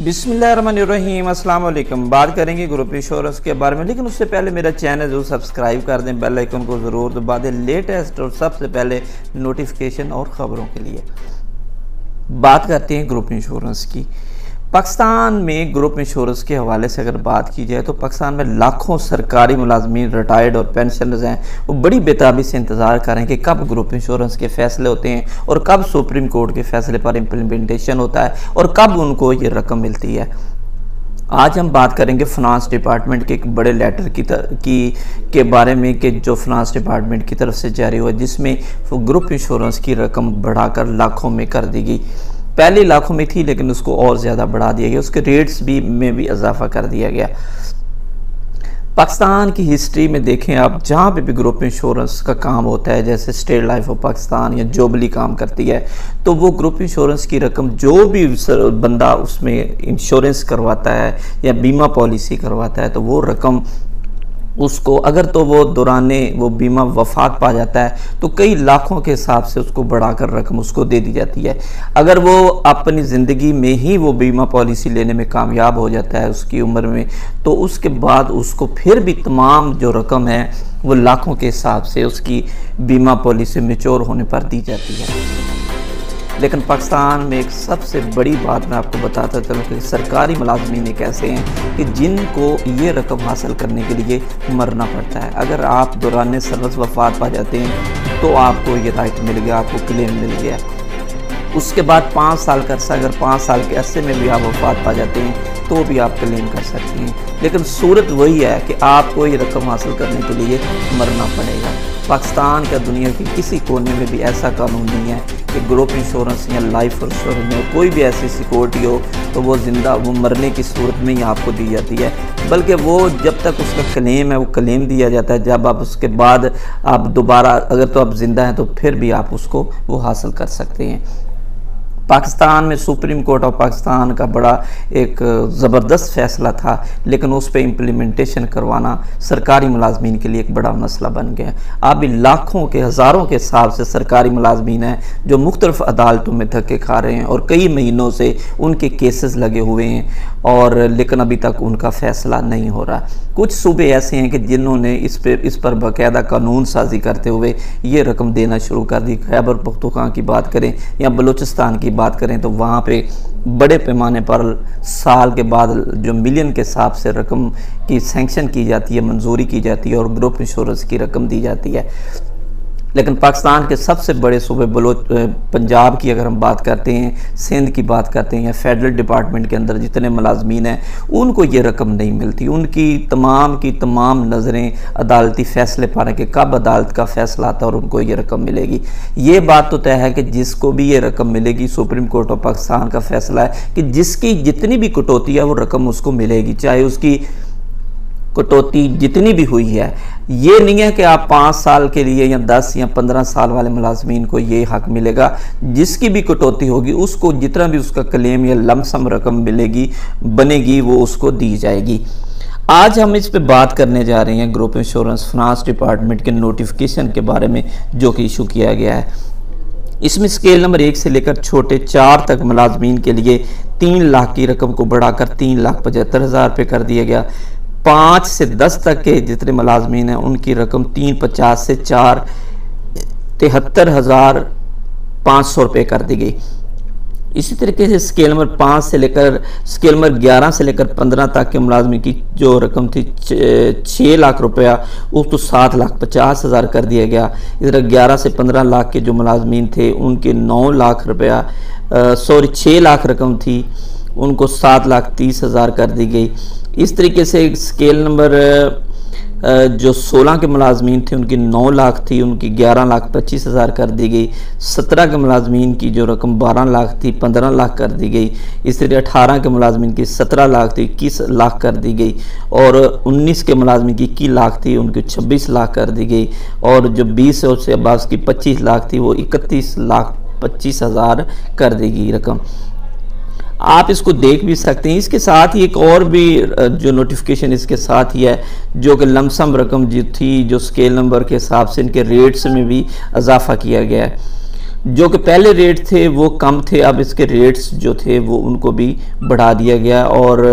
बिस्मिल्लाहिर्रहमानिर्रहीम अस्सलाम वालेकुम। बात करेंगे ग्रुप इंश्योरेंस के बारे में, लेकिन उससे पहले मेरा चैनल ज़रूर सब्सक्राइब कर दें, बेल आइकन को ज़रूर दबा दें लेटेस्ट और सबसे पहले नोटिफिकेशन और ख़बरों के लिए। बात करते हैं ग्रुप इंश्योरेंस की। पाकिस्तान में ग्रुप इंश्योरेंस के हवाले से अगर बात की जाए तो पाकिस्तान में लाखों सरकारी मुलाजमीन, रिटायर्ड और पेंशनर्स हैं, वो बड़ी बेताबी से इंतज़ार करें कि कब ग्रुप इंश्योरेंस के फ़ैसले होते हैं और कब सुप्रीम कोर्ट के फ़ैसले पर इम्प्लीमेंटेशन होता है और कब उनको ये रकम मिलती है। आज हम बात करेंगे फाइनेंस डिपार्टमेंट के एक बड़े लेटर के बारे में कि जो फाइनेंस डिपार्टमेंट की तरफ से जारी हुआ, जिसमें ग्रुप इंश्योरेंस की रकम बढ़ाकर लाखों में कर दी गई। पहले लाखों में थी लेकिन उसको और ज़्यादा बढ़ा दिया गया, उसके रेट्स में भी इजाफा कर दिया गया। पाकिस्तान की हिस्ट्री में देखें आप, जहाँ पे भी ग्रुप इंश्योरेंस का काम होता है, जैसे स्टेट लाइफ ऑफ पाकिस्तान या जोबली काम करती है, तो वो ग्रुप इंश्योरेंस की रकम जो भी बंदा उसमें इंश्योरेंस करवाता है या बीमा पॉलिसी करवाता है, तो वो रकम उसको अगर तो वो दौराने वो बीमा वफात पा जाता है तो कई लाखों के हिसाब से उसको बढ़ाकर रकम उसको दे दी जाती है। अगर वो अपनी ज़िंदगी में ही वो बीमा पॉलिसी लेने में कामयाब हो जाता है उसकी उम्र में, तो उसके बाद उसको फिर भी तमाम जो रकम है वो लाखों के हिसाब से उसकी बीमा पॉलिसी मैच्योर होने पर दी जाती है। लेकिन पाकिस्तान में एक सबसे बड़ी बात मैं आपको बताता चलूँ कि सरकारी मुलाजमीन एक ऐसे हैं कि जिनको ये रकम हासिल करने के लिए मरना पड़ता है। अगर आप दौरान सर्विस वफात पा जाते हैं तो आपको ये राइट मिल गया, आपको क्लेम मिल गया। उसके बाद 5 साल का अर्सा, अगर 5 साल के अरसे में भी आप वफात पा जाते हैं तो भी आप क्लेम कर सकते हैं। लेकिन सूरत वही है कि आपको ये रकम हासिल करने के लिए मरना पड़ेगा। पाकिस्तान का दुनिया के किसी कोने में भी ऐसा कानून नहीं है कि ग्रुप इंश्योरेंस या लाइफ इंश्योरेंस में कोई भी ऐसी सिक्योरिटी हो तो वो मरने की सूरत में ही आपको दी जाती है, बल्कि वो जब तक उसका क्लेम है वो क्लेम दिया जाता है। जब आप उसके बाद आप दोबारा अगर तो आप ज़िंदा हैं तो फिर भी आप उसको वो हासिल कर सकते हैं। पाकिस्तान में सुप्रीम कोर्ट ऑफ पाकिस्तान का बड़ा एक ज़बरदस्त फ़ैसला था, लेकिन उस पर इम्प्लीमेंटेशन करवाना सरकारी मुलाजमीन के लिए एक बड़ा मसला बन गया। अभी लाखों के हज़ारों के हिसाब से सरकारी मुलाजमीन हैं जो मुख्तलिफ़ अदालतों में धक्के खा रहे हैं और कई महीनों से उनके केसेस लगे हुए हैं, और लेकिन अभी तक उनका फ़ैसला नहीं हो रहा। कुछ सूबे ऐसे हैं कि जिन्होंने इस पर बाकायदा कानून साजी करते हुए ये रकम देना शुरू कर दी। खैबर पख्तूनख्वा की बात करें या बलूचिस्तान की बात करें तो वहाँ पे बड़े पैमाने पर साल के बाद जो मिलियन के हिसाब से रकम की सैंक्शन की जाती है, मंजूरी की जाती है और ग्रुप इंश्योरेंस की रकम दी जाती है। लेकिन पाकिस्तान के सबसे बड़े सूबे पंजाब की अगर हम बात करते हैं, सिंध की बात करते हैं या फेडरल डिपार्टमेंट के अंदर जितने मुलाजमीन हैं उनको ये रकम नहीं मिलती। उनकी तमाम नज़रें अदालती फ़ैसले पर हैं कि कब अदालत का फ़ैसला आता है और उनको ये रकम मिलेगी। ये बात तो तय है कि जिसको भी ये रकम मिलेगी, सुप्रीम कोर्ट ऑफ पाकिस्तान का फ़ैसला है कि जिसकी जितनी भी कटौती है वो रकम उसको मिलेगी, चाहे उसकी कटौती जितनी भी हुई है। ये नहीं है कि आप 5 साल के लिए या 10 या 15 साल वाले मुलाजमीन को ये हक मिलेगा। जिसकी भी कटौती होगी उसको जितना भी उसका क्लेम या लमसम रकम बनेगी वो उसको दी जाएगी। आज हम इस पे बात करने जा रहे हैं ग्रुप इंश्योरेंस फाइनेंस डिपार्टमेंट के नोटिफिकेशन के बारे में जो कि इशू किया गया है। इसमें स्केल नंबर 1 से लेकर छोटे 4 तक मुलाजमीन के लिए 3 लाख की रकम को बढ़ाकर 3,75,000 रुपये कर दिया गया। 5 से 10 तक के जितने मुलाजमीन हैं उनकी रकम 350 से 4,73,500 रुपये कर दी गई। इसी तरीके से स्केल नंबर 5 से लेकर स्केल नंबर 11 से लेकर 15 तक के मुलाजमीन की जो रकम थी 6 लाख रुपया, उसको 7,50,000 कर दिया गया। इस तरह 11 से 15 लाख के जो मुलाजमीन थे उनके 9 लाख रुपया 6 लाख रकम थी, उनको 7,30,000 कर दी गई। इस तरीके से स्केल नंबर जो 16 के मुलाजमीन थे उनकी 9 लाख थी, उनकी 11,25,000 कर दी गई। 17 के मुलाजमीन की जो रकम 12 लाख थी 15 लाख कर दी गई। इस तरह 18 के मुलाजमीन की 17 लाख थी 21 लाख कर दी गई, और 19 के मुलाजमीन की 21 लाख थी उनकी 26 लाख कर दी गई, और जो 20 से अब्बास की 25 लाख थी वो 31,25,000 कर दी गई रकम। आप इसको देख भी सकते हैं। इसके साथ ही एक और भी जो नोटिफिकेशन इसके साथ ही है जो कि लमसम रकम जो थी, जो स्केल नंबर के हिसाब से इनके रेट्स में भी इजाफा किया गया है। जो कि पहले रेट थे वो कम थे, अब इसके रेट्स जो थे वो उनको भी बढ़ा दिया गया। और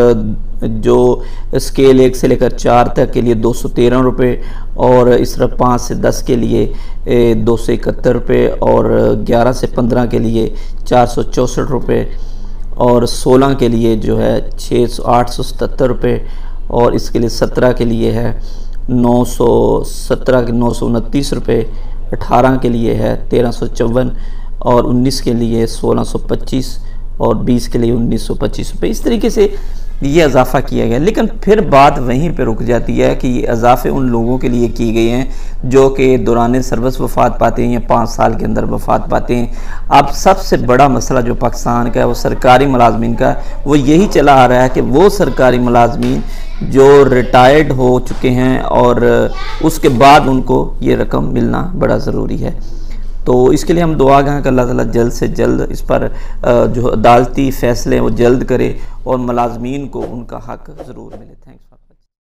जो स्केल 1 से लेकर 4 तक के लिए 213 रुपये, और इस तरह 5 से 10 के लिए 271 रुपये, और 11 से 15 के लिए 464 रुपये, और 16 के लिए जो है 877 रुपये, और इसके लिए 17 के लिए है 929 रुपये, 18 के लिए है 1354, और 19 के लिए 1625, और 20 के लिए 1925 रुपये। इस तरीके से ये इजाफ़ा किया गया। लेकिन फिर बात वहीं पे रुक जाती है कि ये इजाफ़े उन लोगों के लिए किए गए हैं जो कि दौरान सर्विस वफ़ात पाते हैं या 5 साल के अंदर वफ़ात पाते हैं। अब सबसे बड़ा मसला जो पाकिस्तान का है वो सरकारी मुलाजमीन का, वो यही चला आ रहा है कि वो सरकारी मुलाजमीन जो रिटायर्ड हो चुके हैं और उसके बाद उनको ये रकम मिलना बड़ा ज़रूरी है। तो इसके लिए हम दुआ करें कि अल्लाह ताला जल्द से जल्द इस पर जो अदालती फ़ैसले हैं वो जल्द करे और मुलाजमीन को उनका हक़ ज़रूर मिले। थैंक्स।